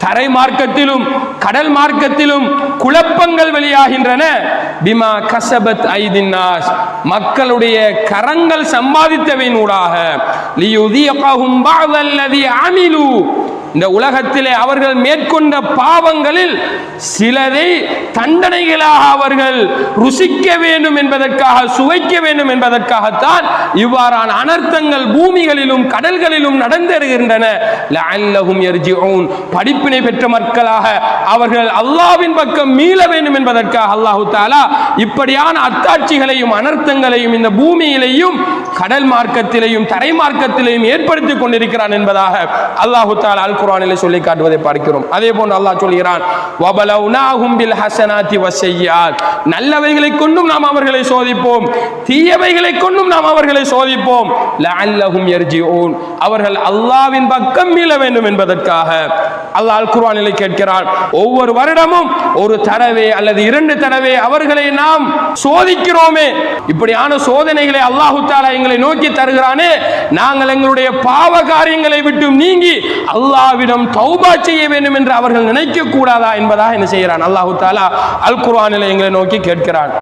தரை மார்க்கத்திலும் கடல் மார்க்கத்திலும் குழப்பங்கள் வெளியாகின்றன. பிமா கஸபத் ஐதின் நாஸ், மக்களுடைய கரங்கள் சம்பாதித்தவையினூடாக. லியுதீகஹும் பஅதல்லதி அமிலு, இந்த உலகத்திலே அவர்கள் மேற்கொண்ட பாவங்களில் சிலதை தண்டனைகளாக அவர்கள் ருசிக்க வேண்டும் என்பதற்காக, சுவைக்க வேண்டும் என்பதற்காகத்தான் இவ்வாறான அனர்த்தங்கள் பூமிகளிலும் கடல்களிலும் நடந்தேறுகின்றன. லஅல்லஹும் யர்ஜிஊன், படிப்பினை பெற்ற மக்களாக அவர்கள் அல்லாஹ்வின் பக்கம் மீள வேண்டும் என்பதற்காக அல்லாஹ் தஆலா இப்படியான அத்தாட்சிகளையும் அனர்த்தங்களையும் இந்த பூமியிலேயும் கடல் மார்க்கத்திலேயும் தரை மார்க்கத்திலேயும் ஏற்படுத்திக் கொண்டிருக்கிறான் என்பதாக அல்லாஹ் தஆலா அல் குர்ஆனிலே சொல்லி காட்டுவதை பார்க்கிறோம். அதே போன்று அல்லாஹ் சொல்கிறான், வபலௌனாஹும் பில் ஹஸனாத்தி வஸ்ஸய்யிஆத், நல்லவைகளை கொண்டும் நாம் அவர்களை சோதிப்போம், தீயவைகளை கொண்டும் நாம் அவர்களை சோதிப்போம். லஅல்லஹும் யர்ஜிஊன், அவர்கள் அல்லாஹ்வின் பக்கம் மீள வேண்டும் என்பதற்காக அல்லாஹ் அல் குர்ஆனிலே கேட்கிறான். ஒவ்வொரு வருடமும் ஒரு தடவை அல்லது 2 தடவை அவர்களை நாம் சோதிக்கிறோமே, இப்படியான சோதனைகளை அல்லாஹ் தஆலா எங்களை நோக்கி தருகிறானே, நாங்கள் எங்களுடைய பாவ காரியங்களை விட்டு நீங்கி அல்லாஹ்விடம் தௌபா செய்ய வேண்டும் என்று அவர்கள் நினைக்க கூடாதா என்பதாக என்ன செய்கிறான் அல்லாஹ் தஆலா அல் குர்ஆனிலே எங்களை நோக்கி கேட்கிறான்.